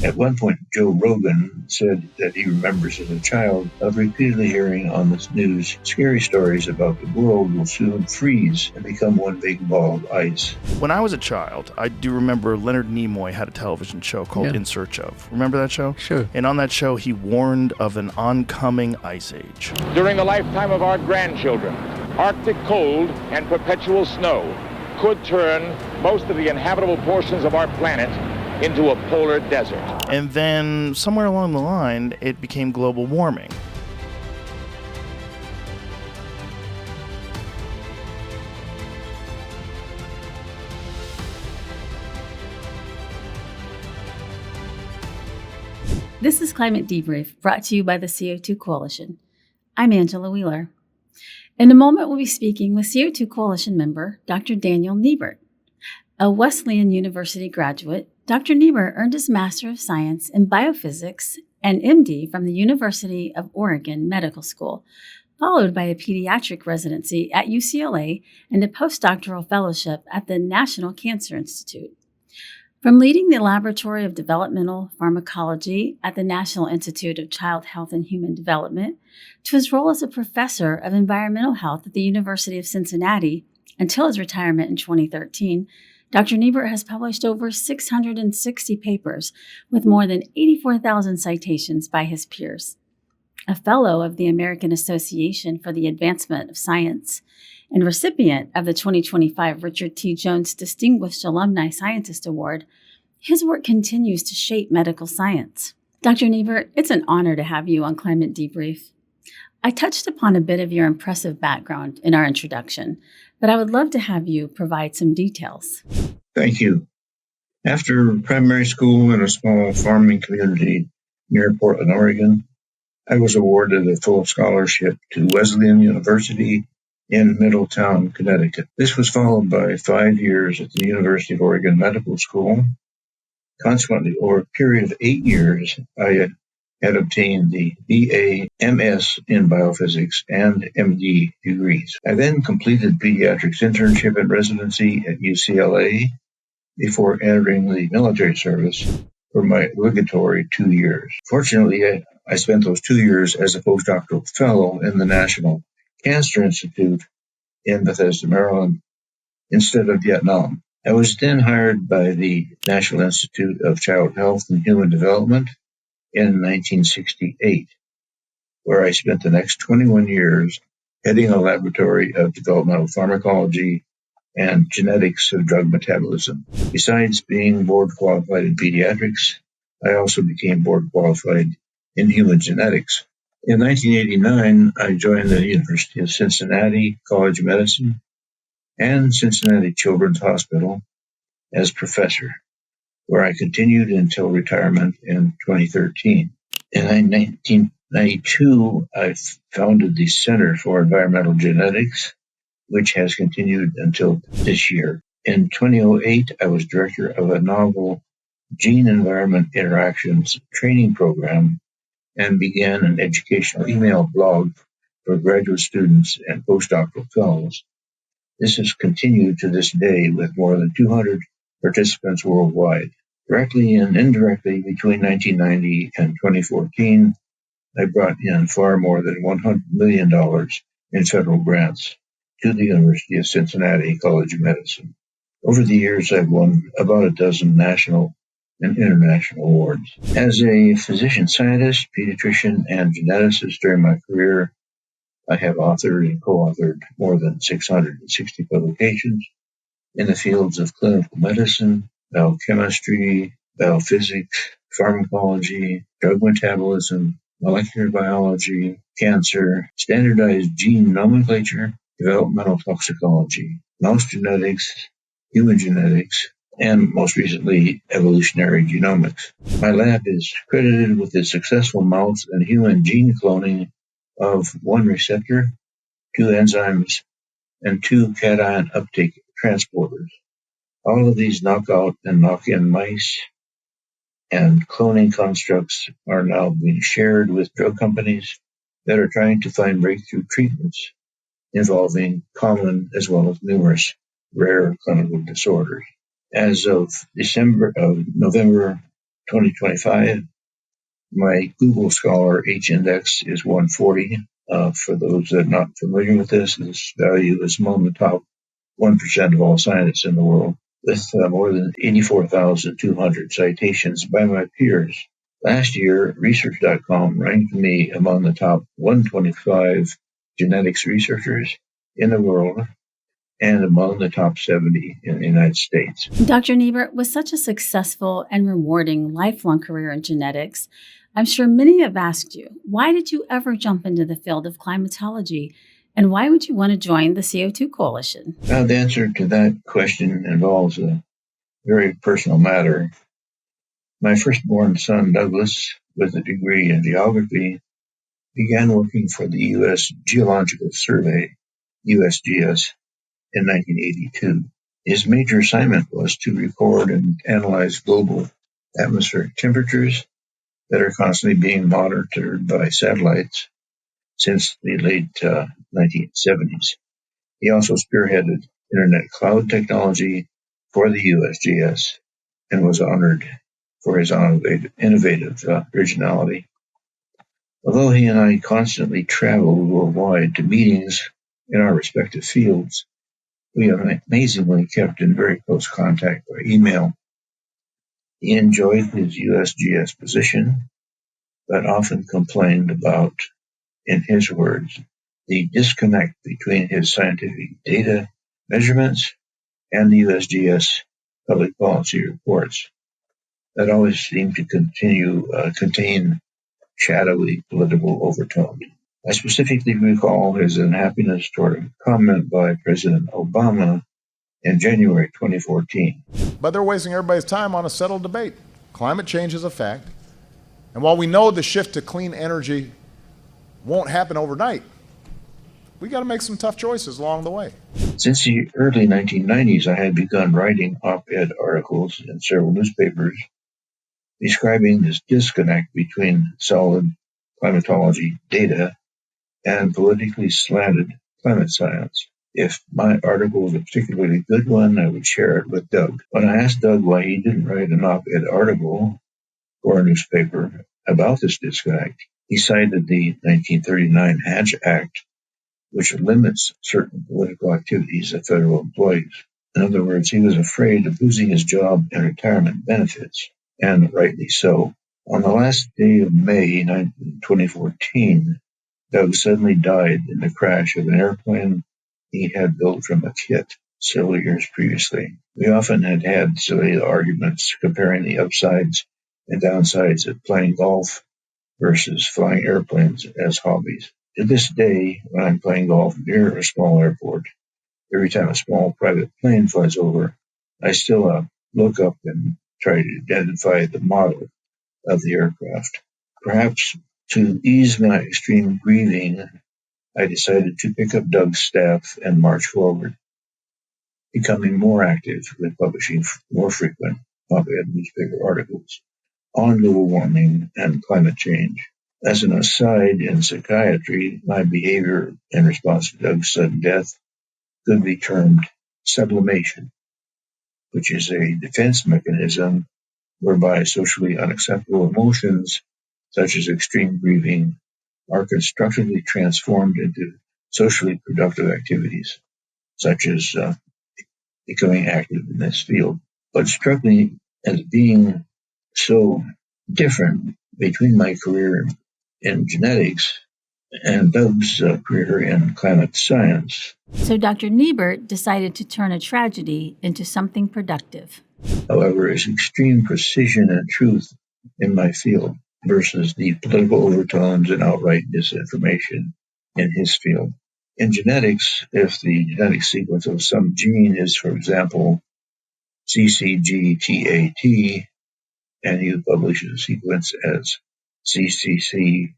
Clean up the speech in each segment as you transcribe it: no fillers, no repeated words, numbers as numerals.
At one point, Joe Rogan said that he remembers as a child of repeatedly hearing on the news scary stories about the world will soon freeze and become one big ball of ice. When I was a child, I do remember Leonard Nimoy had a television show called In Search Of. Remember that show? Sure. And on that show, he warned of an oncoming ice age. During the lifetime of our grandchildren, Arctic cold and perpetual snow could turn most of the inhabitable portions of our planet into a polar desert. And then, somewhere along the line, it became global warming. This is Climate Debrief, brought to you by the CO2 Coalition. I'm Angela Wheeler. In a moment, we'll be speaking with CO2 Coalition member Dr. Daniel Nebert. A Wesleyan University graduate, Dr. Nebert earned his Master of Science in Biophysics and MD from the University of Oregon Medical School, followed by a pediatric residency at UCLA and a postdoctoral fellowship at the National Cancer Institute. From leading the Laboratory of Developmental Pharmacology at the National Institute of Child Health and Human Development to his role as a professor of environmental health at the University of Cincinnati until his retirement in 2013, Dr. Nebert has published over 660 papers with more than 84,000 citations by his peers. A fellow of the American Association for the Advancement of Science and recipient of the 2025 Richard T. Jones Distinguished Alumni Scientist Award, his work continues to shape medical science. Dr. Nebert, it's an honor to have you on Climate Debrief. I touched upon a bit of your impressive background in our introduction, but I would love to have you provide some details. Thank you. After primary school in a small farming community near Portland, Oregon, I was awarded a full scholarship to Wesleyan University in Middletown, Connecticut. This was followed by 5 years at the University of Oregon Medical School. Consequently, over a period of 8 years, I had obtained the BA, MS in biophysics and MD degrees. I then completed pediatrics internship and residency at UCLA before entering the military service for my obligatory 2 years. Fortunately, I spent those 2 years as a postdoctoral fellow in the National Cancer Institute in Bethesda, Maryland, instead of Vietnam. I was then hired by the National Institute of Child Health and Human Development in 1968, where I spent the next 21 years heading a laboratory of developmental pharmacology and genetics of drug metabolism. Besides being board qualified in pediatrics, I also became board qualified in human genetics. In 1989, I joined the University of Cincinnati College of Medicine and Cincinnati Children's Hospital as professor, where I continued until retirement in 2013. In 1992, I founded the Center for Environmental Genetics, which has continued until this year. In 2008, I was director of a novel gene-environment interactions training program and began an educational email blog for graduate students and postdoctoral fellows. This has continued to this day with more than 200 participants worldwide. Directly and indirectly between 1990 and 2014, I brought in far more than $100 million in federal grants to the University of Cincinnati College of Medicine. Over the years, I've won about a dozen national and international awards. As a physician scientist, pediatrician, and geneticist during my career, I have authored and co-authored more than 660 publications in the fields of clinical medicine, biochemistry, biophysics, pharmacology, drug metabolism, molecular biology, cancer, standardized gene nomenclature, developmental toxicology, mouse genetics, human genetics, and most recently, evolutionary genomics. My lab is credited with the successful mouse and human gene cloning of one receptor, 2 enzymes, and 2 cation uptake transporters. All of these knockout and knock-in mice and cloning constructs are now being shared with drug companies that are trying to find breakthrough treatments involving common as well as numerous rare clinical disorders. As of November 2025. My Google Scholar H-index is 140. For those that are not familiar with this value is among the top 1% of all scientists in the world, with more than 84,200 citations by my peers. Last year, Research.com ranked me among the top 125 genetics researchers in the world and among the top 70 in the United States. Dr. Nebert, with such a successful and rewarding lifelong career in genetics, I'm sure many have asked you, why did you ever jump into the field of climatology? And why would you want to join the CO2 Coalition? Now, the answer to that question involves a very personal matter. My firstborn son, Douglas, with a degree in geography, began working for the U.S. Geological Survey, USGS, in 1982. His major assignment was to record and analyze global atmospheric temperatures that are constantly being monitored by satellites since the late 1970s. He also spearheaded internet cloud technology for the USGS and was honored for his innovative originality. Although he and I constantly traveled worldwide to meetings in our respective fields, we amazingly kept in very close contact by email. He enjoyed his USGS position, but often complained about, in his words, the disconnect between his scientific data measurements and the USGS public policy reports that always seemed to contain shadowy political overtones. I specifically recall his unhappiness toward a comment by President Obama in January 2014. But they're wasting everybody's time on a settled debate. Climate change is a fact. And while we know the shift to clean energy won't happen overnight, we got to make some tough choices along the way. Since the early 1990s, I had begun writing op-ed articles in several newspapers describing this disconnect between solid climatology data and politically slanted climate science. If my article was a particularly good one, I would share it with Doug. When I asked Doug why he didn't write an op-ed article for a newspaper about this disconnect, he cited the 1939 Hatch Act, which limits certain political activities of federal employees. In other words, he was afraid of losing his job and retirement benefits, and rightly so. On the last day of May 2014, Doug suddenly died in the crash of an airplane he had built from a kit several years previously. We often had silly arguments comparing the upsides and downsides of playing golf versus flying airplanes as hobbies. To this day, when I'm playing golf near a small airport, every time a small private plane flies over, I still look up and try to identify the model of the aircraft. Perhaps to ease my extreme grieving, I decided to pick up Doug's staff and march forward, becoming more active with publishing more frequent op-ed newspaper articles on global warming and climate change. As an aside, in psychiatry, my behavior in response to Doug's sudden death could be termed sublimation, which is a defense mechanism whereby socially unacceptable emotions, such as extreme grieving, are constructively transformed into socially productive activities, such as becoming active in this field. What struck me as being so different between my career in genetics and Doug's career in climate science. So Dr. Nebert decided to turn a tragedy into something productive. However, is extreme precision and truth in my field versus the political overtones and outright disinformation in his field. In genetics, if the genetic sequence of some gene is, for example, CCGTAT, and you publish a sequence as CCGTTAT,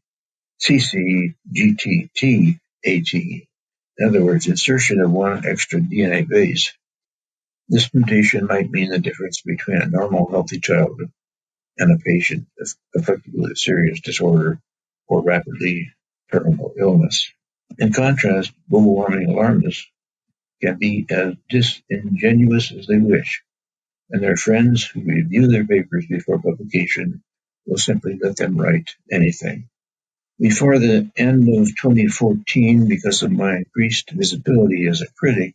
in other words, insertion of one extra DNA base, this mutation might mean the difference between a normal, healthy child and a patient affected with a serious disorder or rapidly terminal illness. In contrast, global warming alarmists can be as disingenuous as they wish. and their friends who review their papers before publication will simply let them write anything. Before the end of 2014, because of my increased visibility as a critic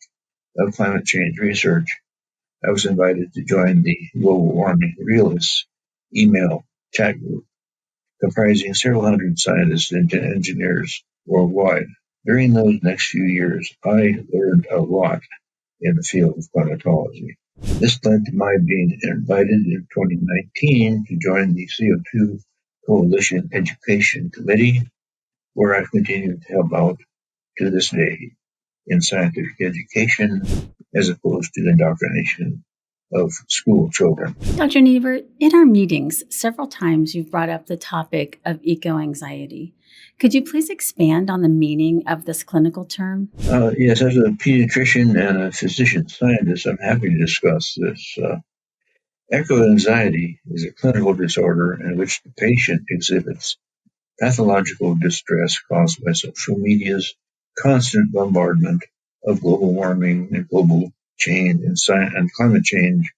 of climate change research, I was invited to join the Global Warming Realists email chat group, comprising several hundred scientists and engineers worldwide. During those next few years, I learned a lot in the field of climatology. This led to my being invited in 2019 to join the CO2 Coalition Education Committee, where I've continued to help out to this day in scientific education as opposed to indoctrination of school children. Dr. Nebert, in our meetings, several times you've brought up the topic of eco-anxiety. Could you please expand on the meaning of this clinical term? Yes, as a pediatrician and a physician scientist, I'm happy to discuss this. Eco-anxiety is a clinical disorder in which the patient exhibits pathological distress caused by social media's constant bombardment of global warming and global change and climate change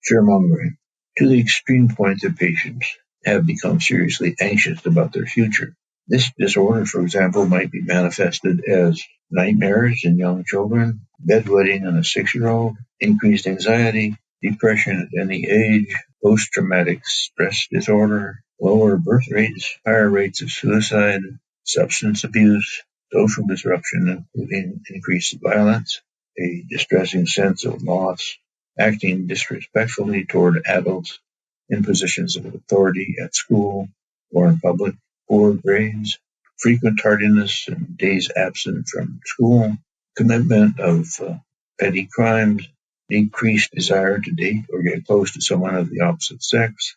fear-mongering to the extreme point that patients have become seriously anxious about their future. This disorder, for example, might be manifested as nightmares in young children, bedwetting in a 6-year-old, increased anxiety, depression at any age, post-traumatic stress disorder, lower birth rates, higher rates of suicide, substance abuse, social disruption, including increased violence, a distressing sense of loss, acting disrespectfully toward adults in positions of authority at school or in public, poor grades, frequent tardiness and days absent from school, commitment of petty crimes, decreased desire to date or get close to someone of the opposite sex,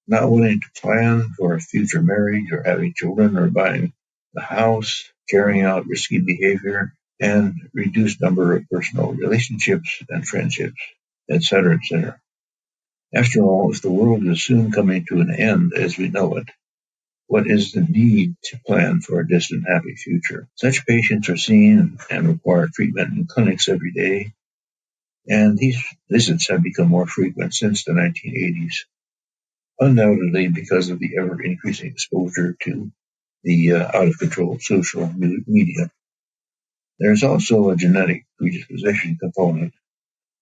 not willing to plan for a future marriage or having children or buying a house, carrying out risky behavior, and reduced number of personal relationships and friendships, etc., etc. After all, if the world is soon coming to an end as we know it, what is the need to plan for a distant happy future? Such patients are seen and require treatment in clinics every day, and these visits have become more frequent since the 1980s, undoubtedly because of the ever-increasing exposure to the out-of-control social media. There's also a genetic predisposition component.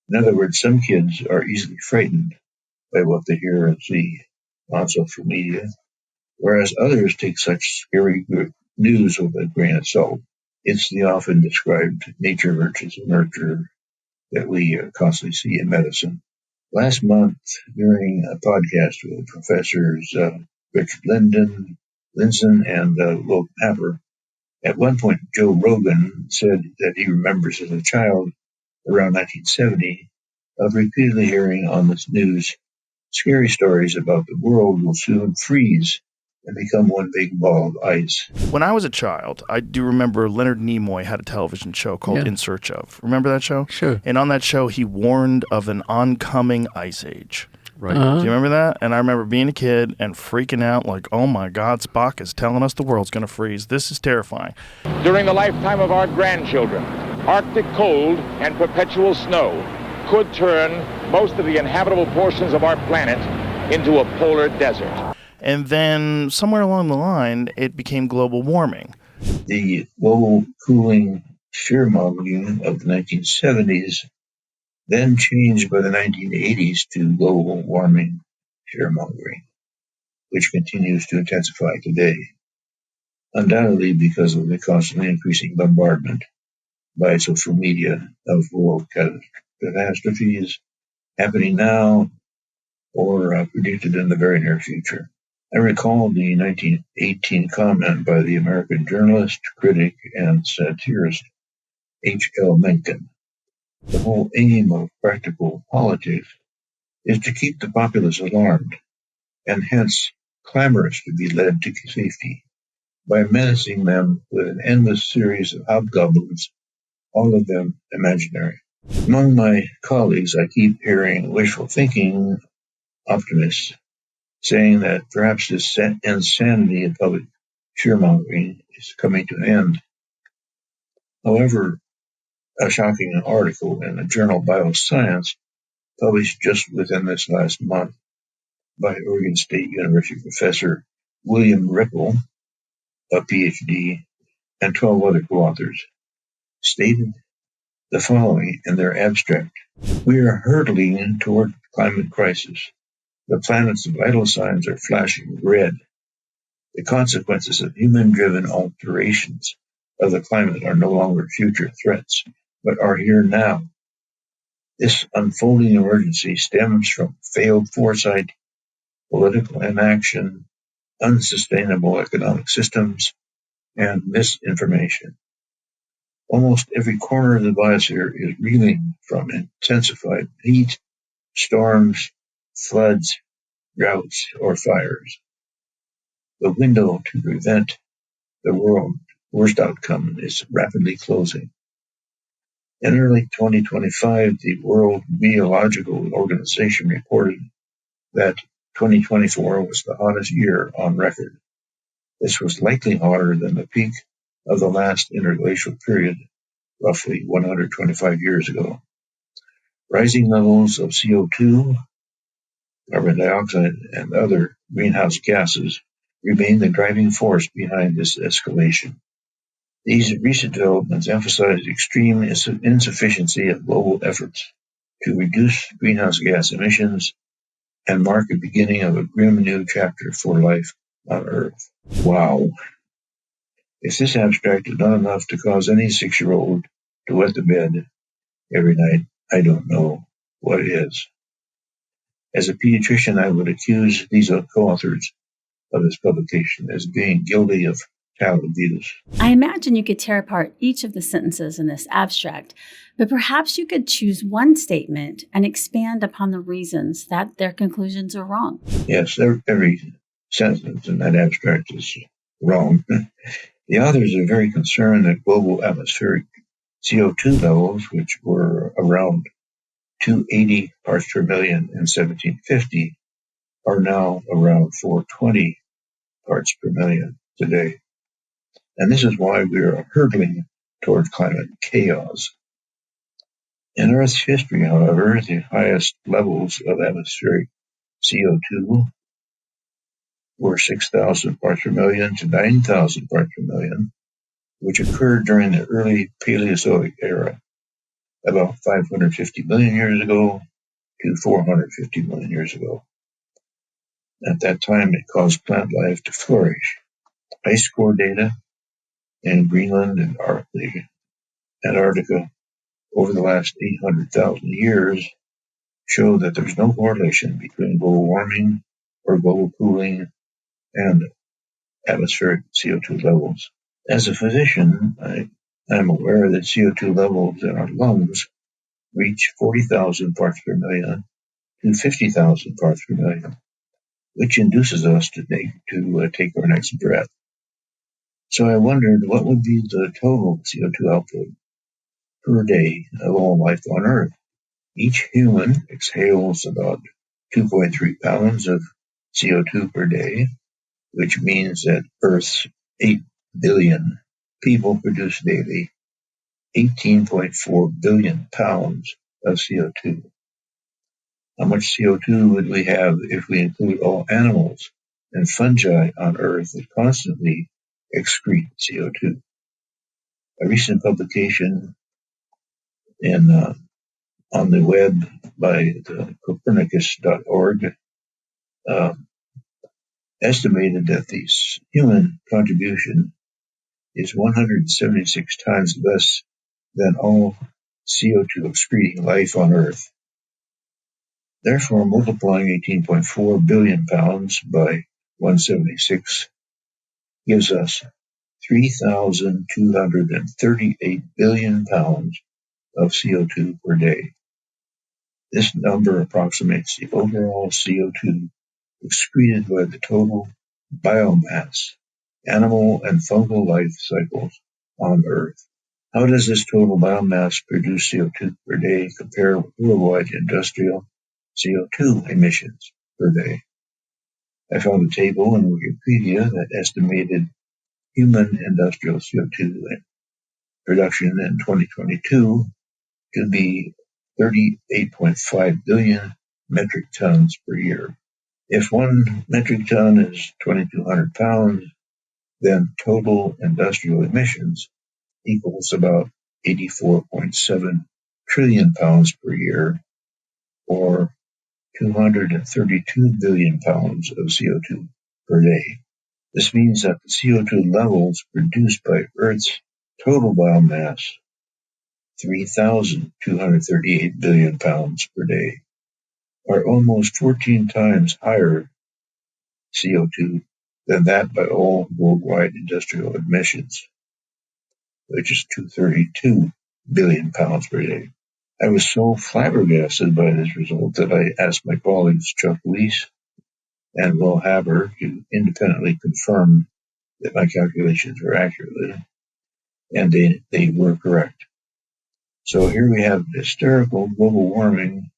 In other words, some kids are easily frightened by what they hear and see on social media, whereas others take such scary news with a grain of salt. It's the often described nature versus nurture that we constantly see in medicine. Last month, during a podcast with Professors Richard Lindzen, and Will Happer, at one point Joe Rogan said that he remembers as a child around 1970 of repeatedly hearing on the news scary stories about the world will soon freeze and become one big ball of ice. When I was a child, I do remember Leonard Nimoy had a television show called In Search Of. Remember that show? Sure. And on that show, he warned of an oncoming ice age. Right. Do you remember that? And I remember being a kid and freaking out like, oh my God, Spock is telling us the world's going to freeze. This is terrifying. During the lifetime of our grandchildren, Arctic cold and perpetual snow could turn most of the inhabitable portions of our planet into a polar desert. And then somewhere along the line, it became global warming. The global cooling fear-mongering of the 1970s then changed by the 1980s to global warming fear-mongering, which continues to intensify today, undoubtedly because of the constantly increasing bombardment by social media of world catastrophes happening now or predicted in the very near future. I recall the 1918 comment by the American journalist, critic, and satirist H.L. Mencken. The whole aim of practical politics is to keep the populace alarmed, and hence clamorous to be led to safety, by menacing them with an endless series of hobgoblins, all of them imaginary. Among my colleagues, I keep hearing wishful thinking optimists saying that perhaps this insanity in public fear-mongering is coming to an end. However, a shocking article in the journal Bioscience published just within this last month by Oregon State University professor William Ripple, a PhD, and 12 other co-authors, stated the following in their abstract. We are hurtling toward climate crisis. The planet's vital signs are flashing red. The consequences of human-driven alterations of the climate are no longer future threats, but are here now. This unfolding emergency stems from failed foresight, political inaction, unsustainable economic systems, and misinformation. Almost every corner of the biosphere is reeling from intensified heat, storms, floods, droughts, or fires. The window to prevent the world's worst outcome is rapidly closing. In early 2025, the World Meteorological Organization reported that 2024 was the hottest year on record. This was likely hotter than the peak of the last interglacial period, roughly 125 years ago. Rising levels of CO2, carbon dioxide, and other greenhouse gases remain the driving force behind this escalation. These recent developments emphasize extreme insufficiency of global efforts to reduce greenhouse gas emissions and mark the beginning of a grim new chapter for life on Earth. Wow. If this abstract is not enough to cause any 6-year-old to wet the bed every night, I don't know what is. As a pediatrician, I would accuse these co-authors of this publication as being guilty of child abuse. I imagine you could tear apart each of the sentences in this abstract, but perhaps you could choose one statement and expand upon the reasons that their conclusions are wrong. Yes, every sentence in that abstract is wrong. The authors are very concerned that global atmospheric CO2 levels, which were around 280 parts per million in 1750, are now around 420 parts per million today. And this is why we are hurtling toward climate chaos. In Earth's history, however, the highest levels of atmospheric CO2 were 6,000 parts per million to 9,000 parts per million, which occurred during the early Paleozoic era, about 550 million years ago to 450 million years ago. At that time, it caused plant life to flourish. Ice core data in Greenland and Antarctica over the last 800,000 years show that there's no correlation between global warming or global cooling and atmospheric CO2 levels. As a physician, I'm aware that CO2 levels in our lungs reach 40,000 parts per million to 50,000 parts per million, which induces us to take our next breath. So I wondered what would be the total CO2 output per day of all life on Earth. Each human exhales about 2.3 pounds of CO2 per day, which means that Earth's 8 billion people produce daily 18.4 billion pounds of CO2. How much CO2 would we have if we include all animals and fungi on Earth that constantly excrete CO2? A recent publication on the web by the Copernicus.org estimated that the human contribution is 176 times less than all CO2 excreting life on Earth. Therefore, multiplying 18.4 billion pounds by 176 gives us 3,238 billion pounds of CO2 per day. This number approximates the overall CO2 excreted by the total biomass, animal and fungal life cycles on Earth. How does this total biomass produce CO2 per day compare with worldwide industrial CO2 emissions per day? I found a table in Wikipedia that estimated human industrial CO2 production in 2022 to be 38.5 billion metric tons per year. If 1 metric ton is 2,200 pounds, then total industrial emissions equals about 84.7 trillion pounds per year, or 232 billion pounds of CO2 per day. This means that the CO2 levels produced by Earth's total biomass, 3,238 billion pounds per day, are almost 14 times higher CO2 than that by all worldwide industrial emissions, which is 232 billion pounds per day. I was so flabbergasted by this result that I asked my colleagues Chuck Leese and Will Haber to independently confirm that my calculations were accurate, and they were correct. So here we have hysterical global warming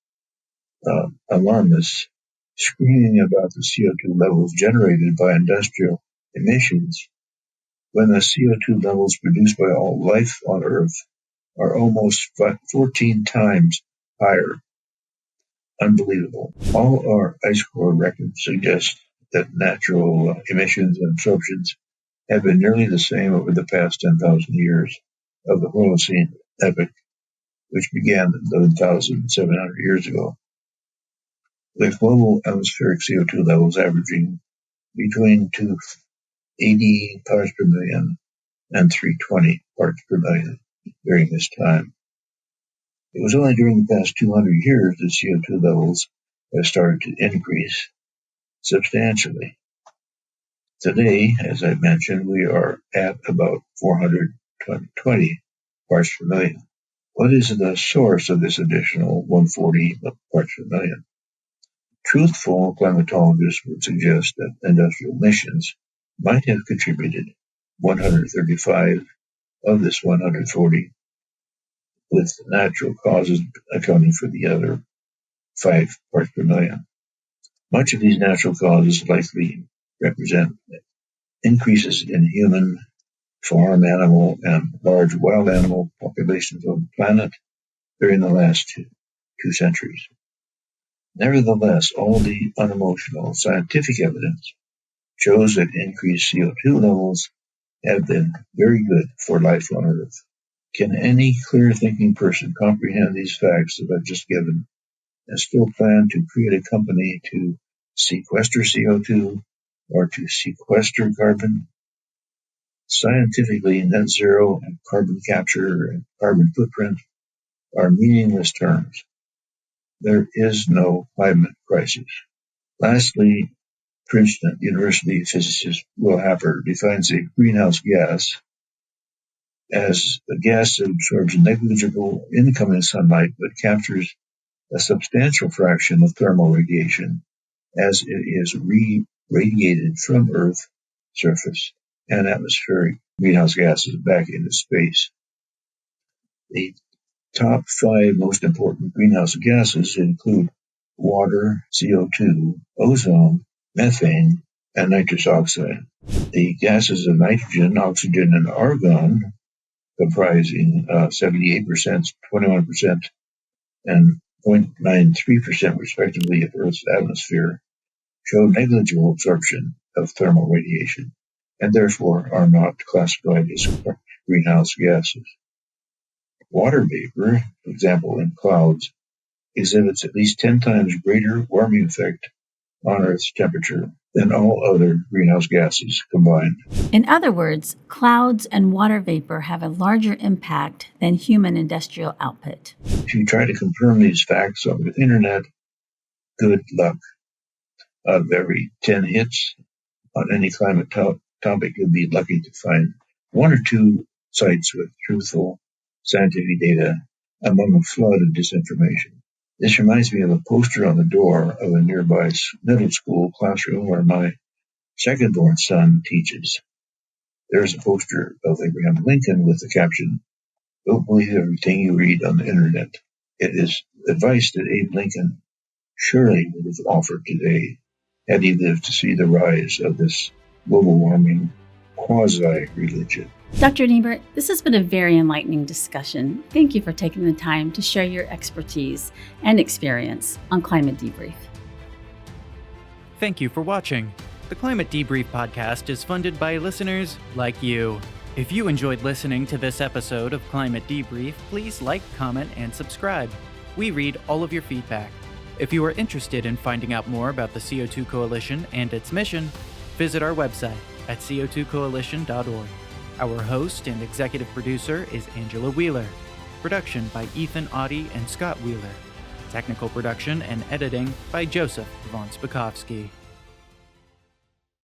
alarmists screaming about the CO2 levels generated by industrial emissions when the CO2 levels produced by all life on Earth are almost 14 times higher. Unbelievable. All our ice core records suggest that natural emissions and absorptions have been nearly the same over the past 10,000 years of the Holocene epoch, which began 11,700 years ago, with global atmospheric CO2 levels averaging between 280 parts per million and 320 parts per million during this time. It was only during the past 200 years that CO2 levels have started to increase substantially. Today, as I mentioned, we are at about 420 parts per million. What is the source of this additional 140 parts per million? Truthful climatologists would suggest that industrial emissions might have contributed 135 of this 140, with natural causes accounting for the other 5 parts per million. Much of these natural causes likely represent increases in human, farm animal, and large wild animal populations on the planet during the last two centuries. Nevertheless, all the unemotional scientific evidence shows that increased CO2 levels have been very good for life on Earth. Can any clear-thinking person comprehend these facts that I've just given and still plan to create a company to sequester CO2 or to sequester carbon? Scientifically, net zero and carbon capture and carbon footprint are meaningless terms. There is no climate crisis. Lastly, Princeton University physicist Will Haber defines a greenhouse gas as a gas that absorbs negligible incoming sunlight but captures a substantial fraction of thermal radiation as it is radiated from Earth's surface and atmospheric greenhouse gases back into space. The top 5 most important greenhouse gases include water, CO2, ozone, methane, and nitrous oxide. The gases of nitrogen, oxygen, and argon, comprising 78%, 21%, and 0.93% respectively of Earth's atmosphere, show negligible absorption of thermal radiation and therefore are not classified as greenhouse gases. Water vapor, for example in clouds, exhibits at least 10 times greater warming effect on Earth's temperature than all other greenhouse gases combined. In other words, clouds and water vapor have a larger impact than human industrial output. If you try to confirm these facts on the internet, good luck. Out of every 10 hits on any climate topic, you'll be lucky to find 1 or 2 sites with truthful scientific data among a flood of disinformation. This reminds me of a poster on the door of a nearby middle school classroom where my second-born son teaches. There is a poster of Abraham Lincoln with the caption, "Don't believe everything you read on the internet." It is advice that Abe Lincoln surely would have offered today had he lived to see the rise of this global warming quasi-religion. Dr. Nebert, this has been a very enlightening discussion. Thank you for taking the time to share your expertise and experience on Climate Debrief. Thank you for watching. The Climate Debrief podcast is funded by listeners like you. If you enjoyed listening to this episode of Climate Debrief, please like, comment, and subscribe. We read all of your feedback. If you are interested in finding out more about the CO2 Coalition and its mission, visit our website at co2coalition.org. Our host and executive producer is Angela Wheeler. Production by Ethan Audie and Scott Wheeler. Technical production and editing by Joseph Von Spakovsky.